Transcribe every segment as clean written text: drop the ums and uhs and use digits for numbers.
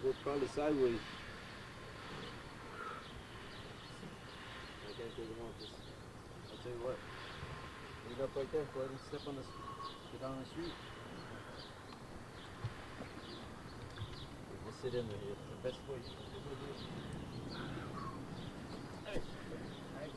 Go probably sideways. I can't take him off this. I'll tell you what. Leave up right there. Go ahead and step on this. Get down the street. Just sit in there. It's the best way. Hey. Hey.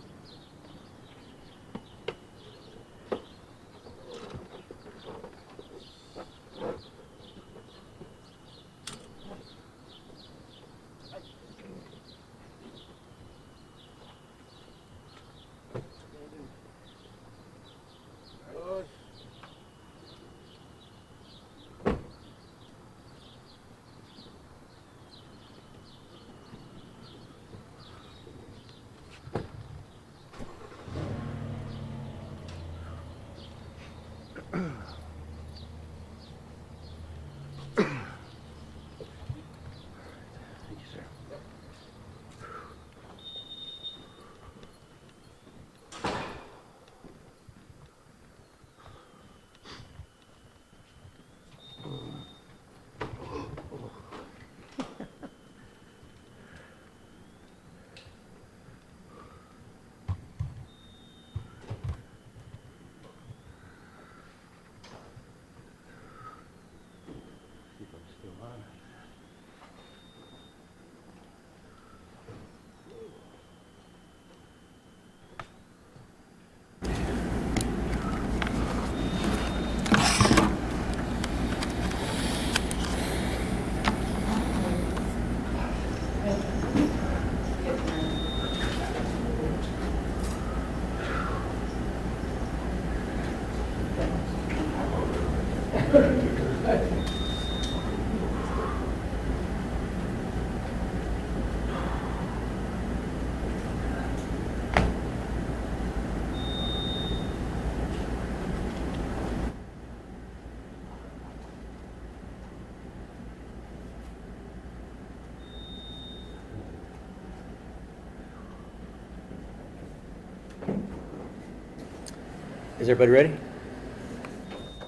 Is everybody ready?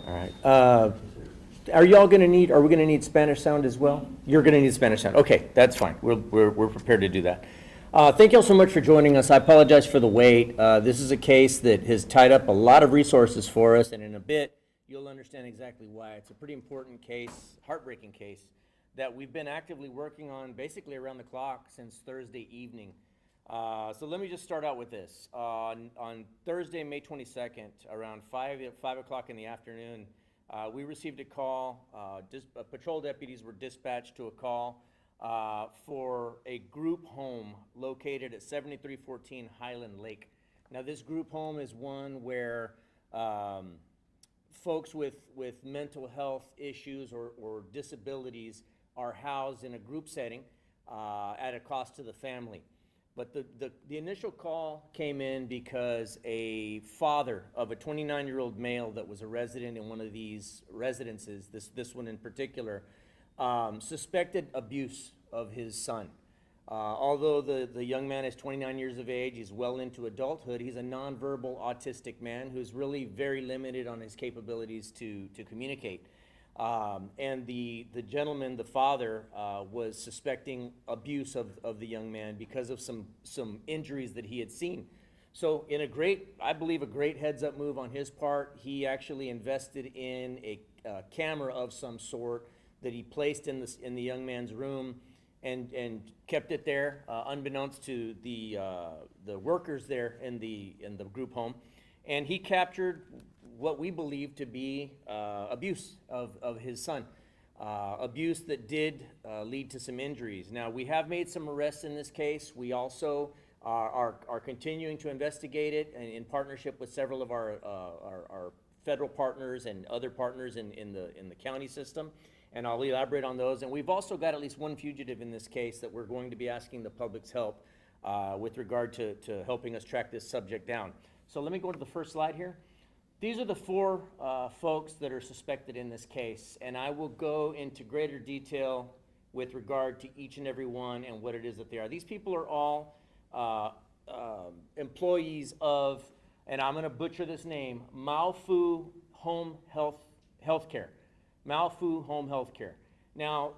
All right. Are we going to need Spanish sound as well? You're going to need Spanish sound. Okay, that's fine. We're prepared to do that. Thank you all so much for joining us. I apologize for the wait. This is a case that has tied up a lot of resources for us, and in a bit, you'll understand exactly why. It's a pretty important case, heartbreaking case, that we've been actively working on basically around the clock since Thursday evening. So let me just start out with this. On Thursday, May 22nd, around 5 o'clock in the afternoon, we received a call. Patrol deputies were dispatched to a call for a group home located at 7314 Highland Lake. Now, this group home is one where folks with mental health issues or disabilities are housed in a group setting at a cost to the family. But the initial call came in because a father of a 29-year-old male that was a resident in one of these residences, this one in particular, suspected abuse of his son. Although the young man is 29 years of age, he's well into adulthood, he's a nonverbal autistic man who's really very limited on his capabilities to communicate. And the gentleman, the father, was suspecting abuse of the young man because of some injuries that he had seen. So in I believe a great heads-up move on his part, he actually invested in a camera of some sort that he placed in the young man's room and kept it there, unbeknownst to the workers there in the group home. And he captured what we believe to be abuse of his son. Abuse that did lead to some injuries. Now, we have made some arrests in this case. We also are continuing to investigate it in partnership with several of our federal partners and other partners in the county system, and I'll elaborate on those. And we've also got at least one fugitive in this case that we're going to be asking the public's help with regard to helping us track this subject down. So let me go to the first slide here. These are the four folks that are suspected in this case, and I will go into greater detail with regard to each and every one and what it is that they are. These people are all employees of, and I'm going to butcher this name, Malfu Home Healthcare. Malfu Home Healthcare. Now,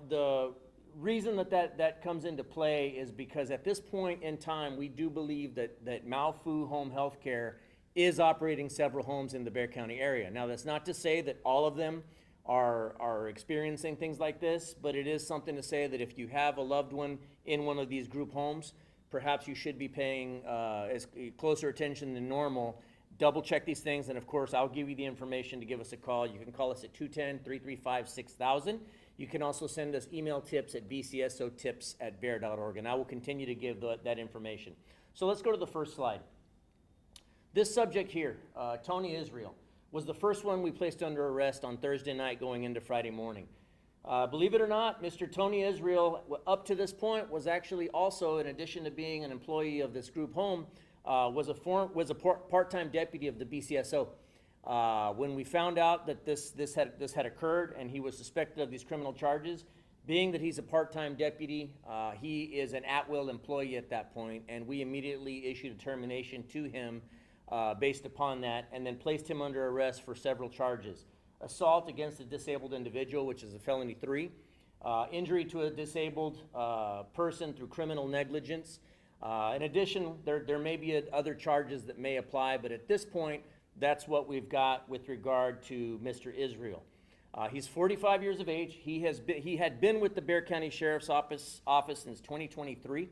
reason that comes into play is because at this point in time, we do believe that Malfu Home Healthcare is operating several homes in the Bexar County area. Now, that's not to say that all of them are experiencing things like this, but it is something to say that if you have a loved one in one of these group homes, perhaps you should be paying as closer attention than normal. Double check these things, and of course, I'll give you the information to give us a call. You can call us at 210-335-6000. You can also send us email tips at bcsotips@bear.org, and I will continue to give that information. So let's go to the first slide. This subject here, Tony Israel, was the first one we placed under arrest on Thursday night going into Friday morning. Believe it or not, Mr. Tony Israel, up to this point, was actually also, in addition to being an employee of this group home, was a part-time deputy of the BCSO. When we found out that this had occurred and he was suspected of these criminal charges, being that he's a part-time deputy, he is an at-will employee at that point, and we immediately issued a termination to him based upon that, and then placed him under arrest for several charges. Assault against a disabled individual, which is a felony 3, injury to a disabled person through criminal negligence. In addition, there may be other charges that may apply, but at this point, that's what we've got with regard to Mr. Israel. He's 45 years of age. He had been with the Bexar County Sheriff's Office since 2023.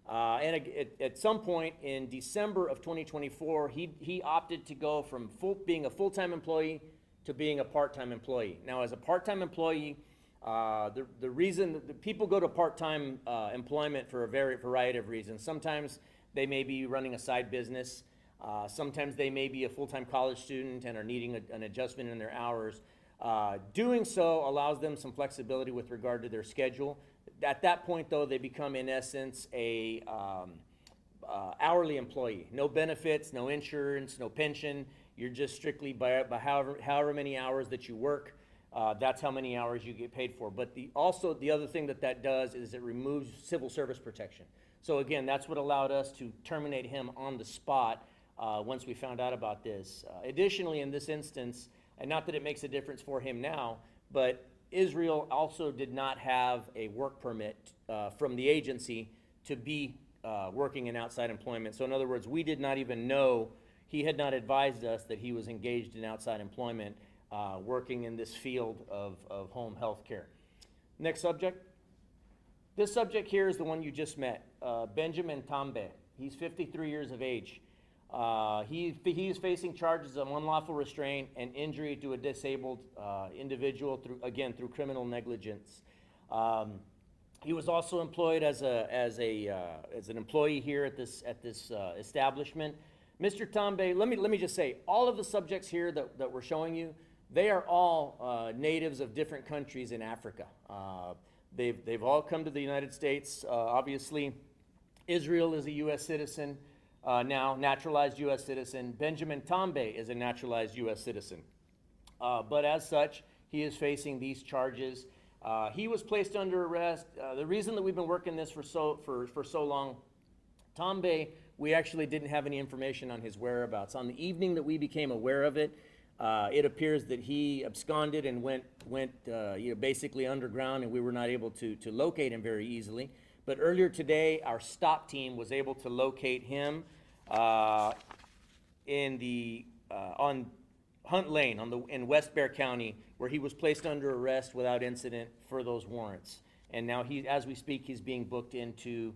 And at some point in December of 2024, he opted to go from being a full-time employee to being a part-time employee. Now, as a part-time employee, the reason that people go to part-time employment for a variety of reasons. Sometimes they may be running a side business. Sometimes they may be a full-time college student and are needing an adjustment in their hours. Doing so allows them some flexibility with regard to their schedule. At that point, though, they become, in essence, a hourly employee. No benefits, no insurance, no pension. You're just strictly by however many hours that you work. That's how many hours you get paid for. But also the other thing that does is it removes civil service protection. So again, that's what allowed us to terminate him on the spot once we found out about this. Additionally, in this instance, and not that it makes a difference for him now, but Israel also did not have a work permit from the agency to be working in outside employment. So in other words, we did not even know, he had not advised us that he was engaged in outside employment working in this field of home health care. Next subject. This subject here is the one you just met, Benjamin Tombbe. He's 53 years of age. He is facing charges of unlawful restraint and injury to a disabled individual through criminal negligence. He was also employed as an employee here at this establishment. Mr. Tombbe, let me just say, all of the subjects here that we're showing you, they are all natives of different countries in Africa. They've all come to the United States. Obviously, Israel is a U.S. citizen. Now, naturalized U.S. citizen. Benjamin Tombbe is a naturalized U.S. citizen. But as such, he is facing these charges. He was placed under arrest. The reason that we've been working this for so long, Tombbe, we actually didn't have any information on his whereabouts. On the evening that we became aware of it, it appears that he absconded and went basically underground, and we were not able to locate him very easily. But earlier today, our stop team was able to locate him on Hunt Lane in West Bexar County, where he was placed under arrest without incident for those warrants. And now, as we speak, he's being booked into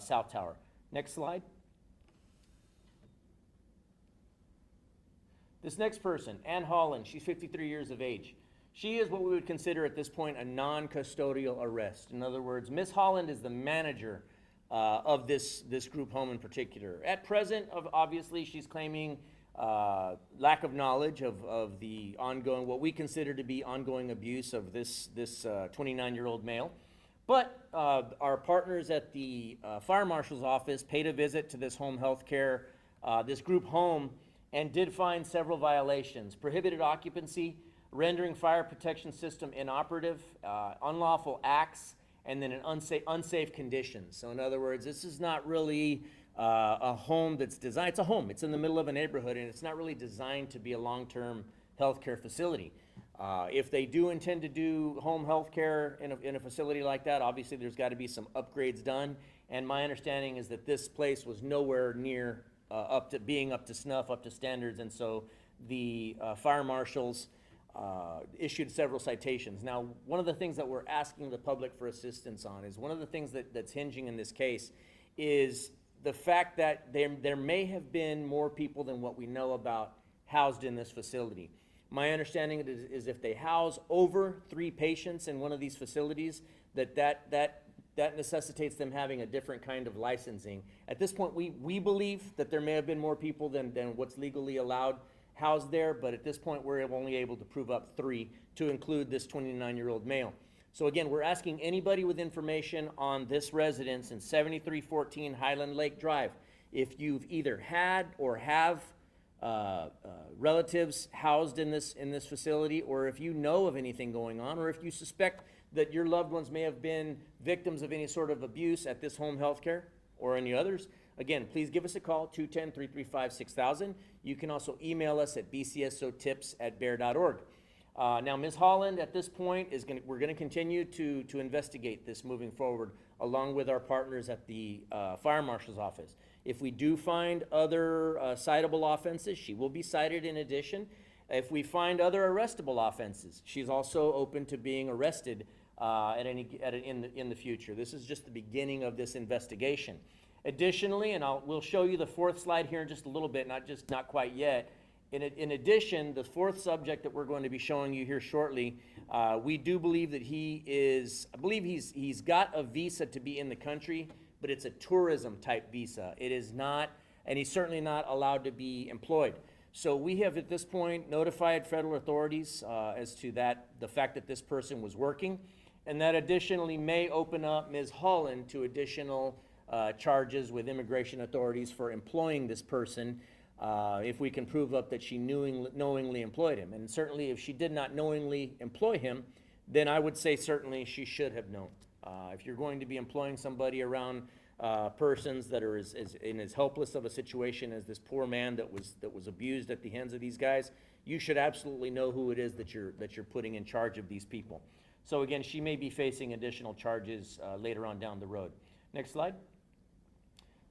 South Tower. Next slide. This next person, Ann Holland, she's 53 years of age. She is what we would consider at this point a non-custodial arrest. In other words, Ms. Holland is the manager of this group home in particular. At present, obviously, she's claiming lack of knowledge of the ongoing, what we consider to be ongoing abuse of this 29-year-old male. But our partners at the fire marshal's office paid a visit to this home health care, this group home, and did find several violations: prohibited occupancy, rendering fire protection system inoperative, unlawful acts, and then an unsafe conditions. So in other words, this is not really a home that's designed, it's a home, it's in the middle of a neighborhood, and it's not really designed to be a long-term healthcare facility. If they do intend to do home health care in a facility like that, obviously there's got to be some upgrades done. And my understanding is that this place was nowhere near up to being up to snuff, up to standards, and so the fire marshals issued several citations. Now, one of the things that we're asking the public for assistance on is one of the things that's hinging in this case is the fact that there may have been more people than what we know about housed in this facility. My understanding is if they house over 3 patients in one of these facilities, that necessitates them having a different kind of licensing. At this point, we believe that there may have been more people than what's legally allowed housed there, but at this point, we're only able to prove up 3 to include this 29-year-old male. So again, we're asking anybody with information on this residence in 7314 Highland Lake Drive, if you've either had or have relatives housed in this facility, or if you know of anything going on, or if you suspect that your loved ones may have been victims of any sort of abuse at this home health care or any others, again, please give us a call, 210-335-6000. You can also email us at bcsotips@bear.org. Now, Ms. Holland, at this point, we're going to continue to investigate this moving forward, along with our partners at the Fire Marshal's Office. If we do find other citable offenses, she will be cited in addition. If we find other arrestable offenses, she's also open to being arrested in the future. This is just the beginning of this investigation. Additionally, and we'll show you the 4th slide here in just a little bit, not quite yet. In addition, the 4th subject that we're going to be showing you here shortly, we do believe that he's got a visa to be in the country, but it's a tourism type visa. It is not, and he's certainly not allowed to be employed. So we have at this point notified federal authorities as to the fact that this person was working, and that additionally may open up Ms. Holland to additional charges with immigration authorities for employing this person if we can prove up that she knowingly employed him. And certainly if she did not knowingly employ him, then I would say certainly she should have known. If you're going to be employing somebody around persons that are in as helpless of a situation as this poor man that was abused at the hands of these guys, you should absolutely know who it is that you're putting in charge of these people. So again, she may be facing additional charges later on down the road. Next slide.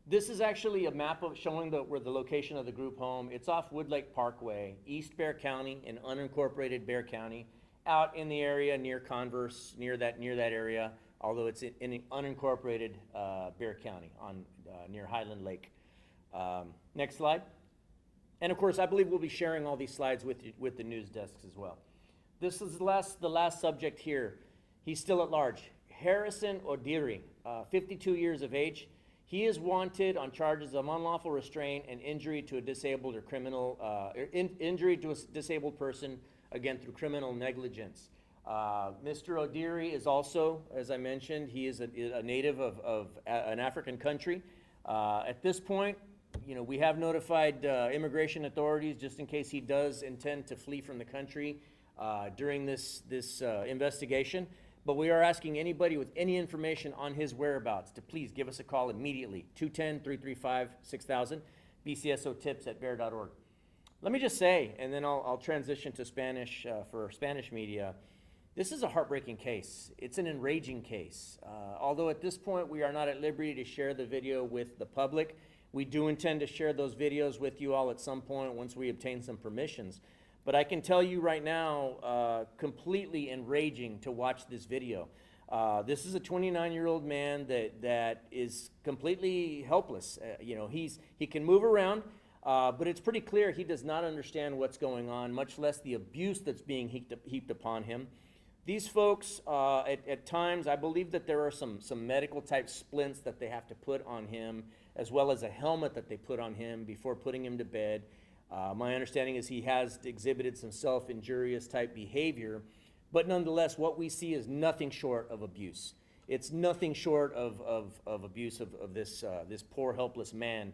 This is actually a map showing where the location of the group home. It's off Woodlake Parkway, East Bexar County, in unincorporated Bexar County, out in the area near Converse, near that area, although it's in unincorporated Bexar County near Highland Lake. Next slide. And of course, I believe we'll be sharing all these slides with the news desks as well. This is the last subject here. He's still at large. Harrison Odiri, 52 years of age. He is wanted on charges of unlawful restraint and injury to a disabled or criminal, injury to a disabled person, again, through criminal negligence. Mr. Odiri is also, as I mentioned, he is a native of an African country. At this point, we have notified immigration authorities just in case he does intend to flee from the country during this investigation. But we are asking anybody with any information on his whereabouts to please give us a call immediately, 210-335-6000, bcsotips@bear.org. Let me just say, and then I'll transition to Spanish for Spanish media, this is a heartbreaking case. It's an enraging case. Although at this point we are not at liberty to share the video with the public, we do intend to share those videos with you all at some point once we obtain some permissions. But I can tell you right now, completely enraging to watch this video. This is a 29-year-old man that is completely helpless. He can move around, but it's pretty clear he does not understand what's going on, much less the abuse that's being heaped upon him. These folks, at times, I believe that there are some medical type splints that they have to put on him, as well as a helmet that they put on him before putting him to bed. My understanding is he has exhibited some self-injurious type behavior, but nonetheless, what we see is nothing short of abuse. It's nothing short of abuse of this poor, helpless man.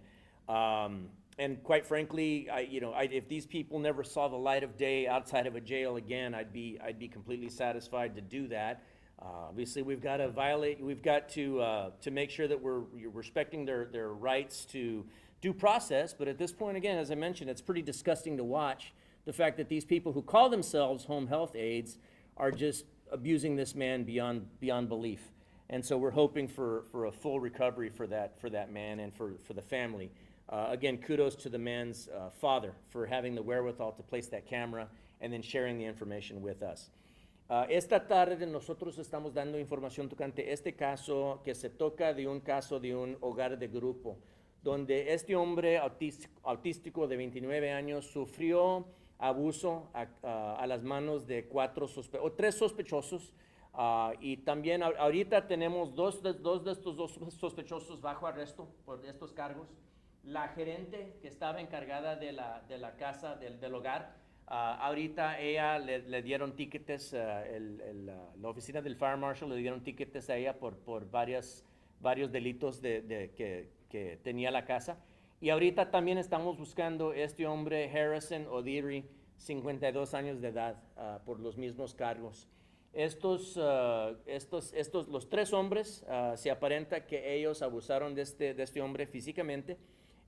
And quite frankly, if these people never saw the light of day outside of a jail again, I'd be completely satisfied to do that. Obviously, we've got to make sure that we're respecting their rights to due process, but at this point, again, as I mentioned, it's pretty disgusting to watch the fact that these people who call themselves home health aides are just abusing this man beyond belief. And so we're hoping for a full recovery for that man and for the family. Again, kudos to the man's father for having the wherewithal to place that camera and then sharing the information with us. Esta tarde nosotros estamos dando información tocante este caso que se toca de un caso de un hogar de grupo, donde este hombre autístico de 29 años sufrió abuso a las manos de tres sospechosos. Y también ahorita tenemos dos de estos dos sospechosos bajo arresto por estos cargos. La gerente que estaba encargada de la casa, del hogar, ahorita ella le dieron tickets, la oficina del Fire Marshal le dieron tickets a ella por varios delitos que tenía la casa. Y ahorita también estamos buscando este hombre, Harrison Odiri, 52 años de edad, por los mismos cargos. Los tres hombres, se aparenta que ellos abusaron de este hombre físicamente.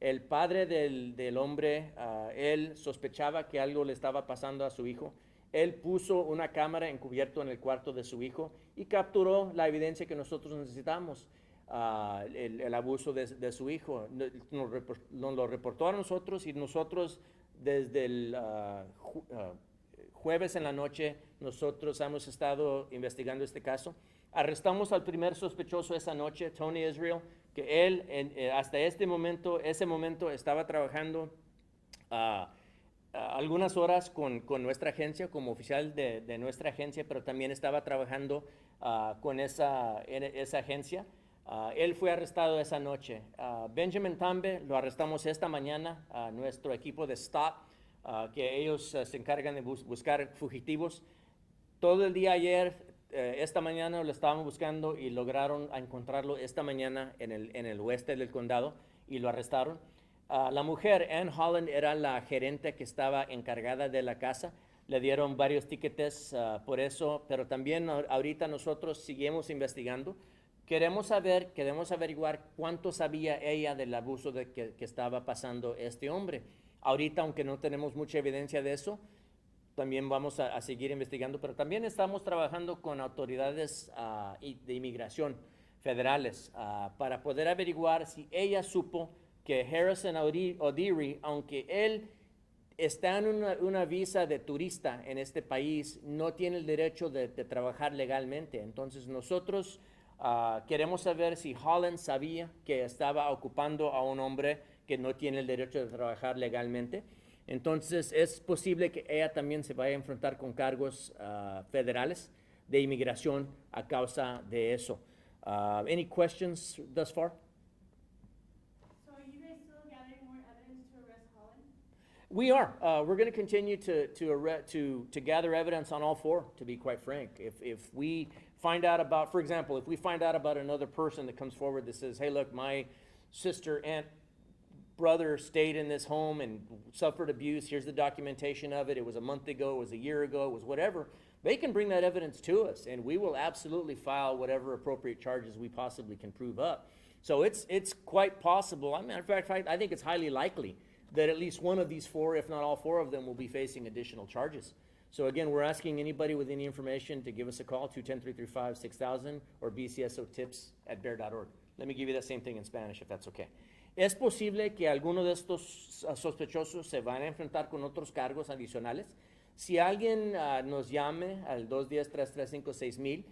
El padre del hombre, él sospechaba que algo le estaba pasando a su hijo. Él puso una cámara encubierto en el cuarto de su hijo y capturó la evidencia que nosotros necesitamos, el abuso de su hijo. Nos lo reportó a nosotros y nosotros desde el jueves en la noche nosotros hemos estado investigando este caso. Arrestamos al primer sospechoso esa noche, Tony Israel, que él hasta ese momento estaba trabajando algunas horas con nuestra agencia, como oficial de nuestra agencia, pero también estaba trabajando con esa agencia. Él fue arrestado esa noche. Benjamin Tombbe lo arrestamos esta mañana, nuestro equipo de STOP, que ellos se encargan de buscar fugitivos. Todo el día ayer, esta mañana lo estábamos buscando y lograron encontrarlo esta mañana en el oeste del condado y lo arrestaron. La mujer, Ann Holland, era la gerente que estaba encargada de la casa. Le dieron varios tickets por eso, pero también ahorita nosotros seguimos investigando. Queremos averiguar cuánto sabía ella del abuso que estaba pasando este hombre. Ahorita, aunque no tenemos mucha evidencia de eso, también vamos a seguir investigando, pero también estamos trabajando con autoridades de inmigración federales para poder averiguar si ella supo que Harrison Odiri, aunque él está en una visa de turista en este país, no tiene el derecho de trabajar legalmente. Entonces nosotros queremos saber si Holland sabía que estaba ocupando a un hombre que no tiene el derecho de trabajar legalmente. Entonces es posible que ella también se vaya a enfrentar con cargos federales de inmigración a causa de eso. Any questions thus far? So are you guys still gathering more evidence to arrest Holland? We are. We're going to continue to gather evidence on all four, to be quite frank. If we find out about, for example, if we find out about another person that comes forward that says, hey, look, my sister, aunt, brother stayed in this home and suffered abuse, here's the documentation of it, it was a month ago, it was a year ago, it was whatever, they can bring that evidence to us and we will absolutely file whatever appropriate charges we possibly can prove up. So it's quite possible, in fact, I think it's highly likely that at least one of these four, if not all four of them, will be facing additional charges. So again, we're asking anybody with any information to give us a call, 210-335-6000 or bcsotips@bear.org. Let me give you that same thing in Spanish if that's okay. Es posible que alguno de estos sospechosos se van a enfrentar con otros cargos adicionales. Si alguien nos llame al 210-335-6000,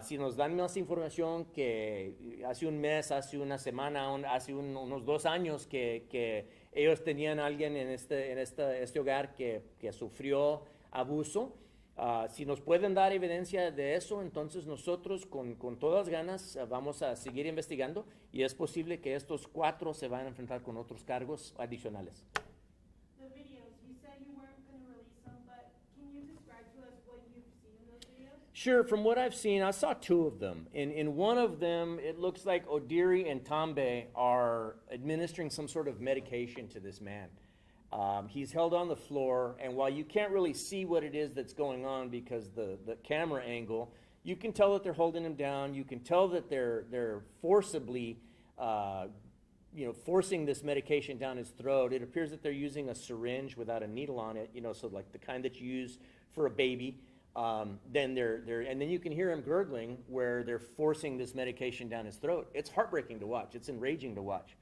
si nos dan más información que hace un mes, hace una semana, hace unos 2 años que ellos tenían a alguien en este hogar que sufrió abuso, si nos pueden dar evidencia de eso, entonces nosotros con todas ganas vamos a seguir investigando y es posible que estos 4 se van a enfrentar con otros cargos adicionales. The videos, you said you weren't going to release them, but can you describe to us what you've seen in those videos? Sure, from what I've seen, I saw 2 of them. In one of them, it looks like Odiri and Tombbe are administering some sort of medication to this man. He's held on the floor, and while you can't really see what it is that's going on because the camera angle, you can tell that they're holding him down. You can tell that they're forcibly, forcing this medication down his throat. It appears that they're using a syringe without a needle on it, so like the kind that you use for a baby. Then and then you can hear him gurgling where they're forcing this medication down his throat. It's heartbreaking to watch. It's enraging to watch.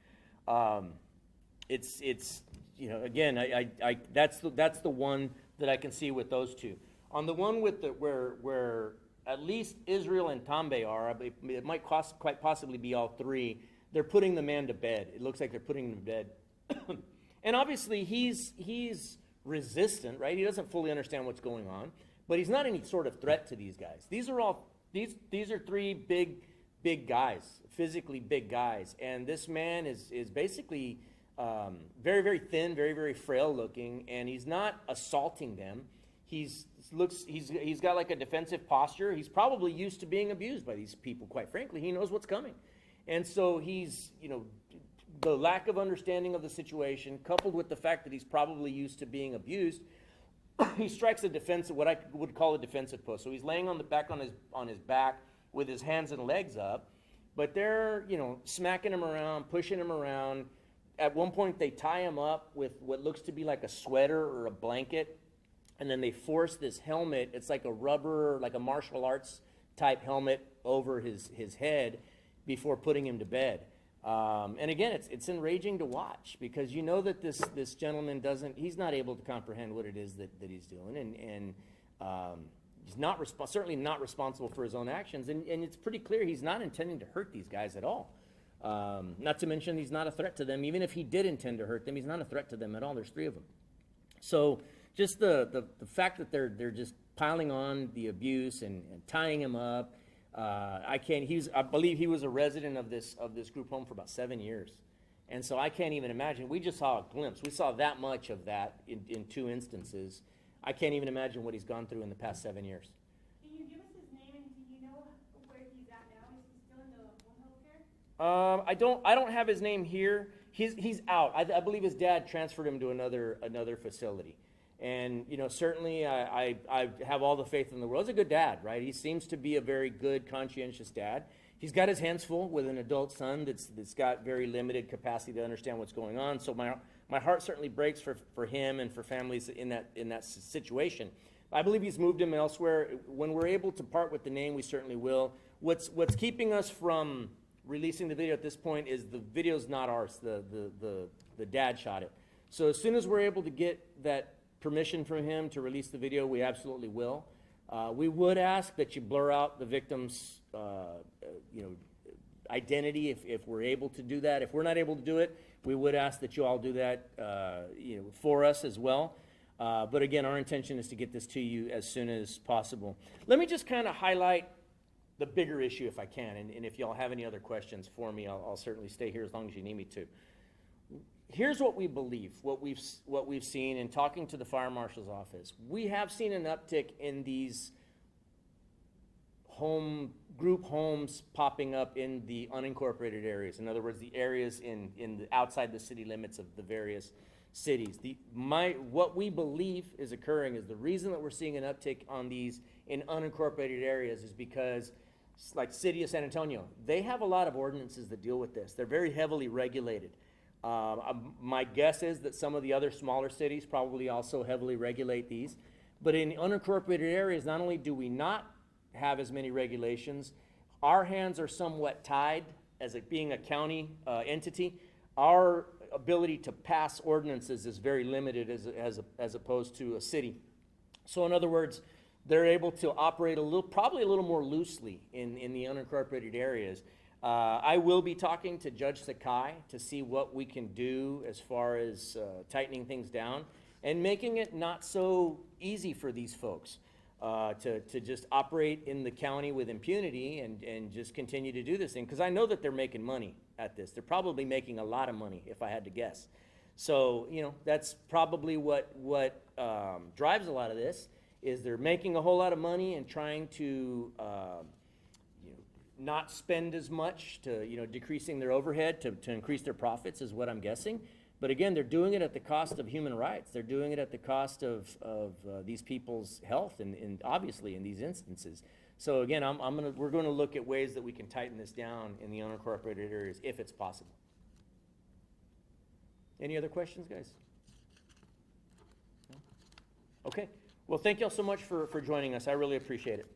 It's again, that's the one that I can see with those two. On the one with where at least Israel and Tombbe are, it might quite possibly be all three. They're putting the man to bed. It looks like they're putting him to bed. And obviously he's resistant, right? He doesn't fully understand what's going on, but he's not any sort of threat to these guys. These are three big guys, physically big guys. And this man is basically very, very thin, very, very frail looking, and he's not assaulting them. He's got like a defensive posture. He's probably used to being abused by these people, quite frankly. He knows what's coming. And so he's, the lack of understanding of the situation, coupled with the fact that he's probably used to being abused, he strikes a defensive, what I would call a defensive post. So he's laying on his back with his hands and legs up, but they're, smacking him around, pushing him around. At one point, they tie him up with what looks to be like a sweater or a blanket, and then they force this helmet. It's like a rubber, like a martial arts type helmet over his head before putting him to bed. And again, it's enraging to watch, because you know that this gentleman he's not able to comprehend what it is that he's doing, and he's certainly not responsible for his own actions, and it's pretty clear he's not intending to hurt these guys at all. Not to mention he's not a threat to them. Even if he did intend to hurt them, he's not a threat to them at all. There's three of them. So just the fact that they're just piling on the abuse and tying him up. I believe he was a resident of this group home for about 7 years. And so I can't even imagine. We just saw a glimpse. We saw that much of that in two instances. I can't even imagine what he's gone through in the past 7 years. Can you give us his name, and do you know where he's at now? Is he still in the home health care? I don't have his name here. He's out. I believe his dad transferred him to another facility. And, certainly I have all the faith in the world. He's a good dad, right? He seems to be a very good, conscientious dad. He's got his hands full with an adult son that's got very limited capacity to understand what's going on. So my heart certainly breaks for him and for families in that situation. I believe he's moved him elsewhere. When we're able to part with the name, we certainly will. What's keeping us from releasing the video at this point is the video's not ours. The dad shot it. So as soon as we're able to get that permission from him to release the video, we absolutely will. We would ask that you blur out the victim's identity if we're able to do that. If we're not able to do it, we would ask that you all do that for us as well. But again, our intention is to get this to you as soon as possible. Let me just kind of highlight the bigger issue if I can, and if y'all have any other questions for me, I'll certainly stay here as long as you need me to. Here's what we believe, what we've seen in talking to the fire marshal's office. We have seen an uptick in these group homes popping up in the unincorporated areas. In other words, the areas outside the city limits of the various cities. What we believe is occurring is the reason that we're seeing an uptick on these in unincorporated areas is because, like city of San Antonio, they have a lot of ordinances that deal with this. They're very heavily regulated. My guess is that some of the other smaller cities probably also heavily regulate these. But in unincorporated areas, not only do we not have as many regulations, our hands are somewhat tied as being a county entity. Our ability to pass ordinances is very limited as opposed to a city. So in other words, they're able to operate probably a little more loosely in the unincorporated areas. I will be talking to Judge Sakai to see what we can do as far as tightening things down and making it not so easy for these folks to just operate in the county with impunity and just continue to do this thing. Because I know that they're making money at this. They're probably making a lot of money, if I had to guess. So, that's probably what drives a lot of this, is they're making a whole lot of money and trying to not spend as much, to decreasing their overhead to increase their profits is what I'm guessing. But again, they're doing it at the cost of human rights. They're doing it at the cost of these people's health, and obviously in these instances. So again, we're going to look at ways that we can tighten this down in the unincorporated areas if it's possible. Any other questions, guys? No? Okay, well, thank y'all so much for joining us. I really appreciate it.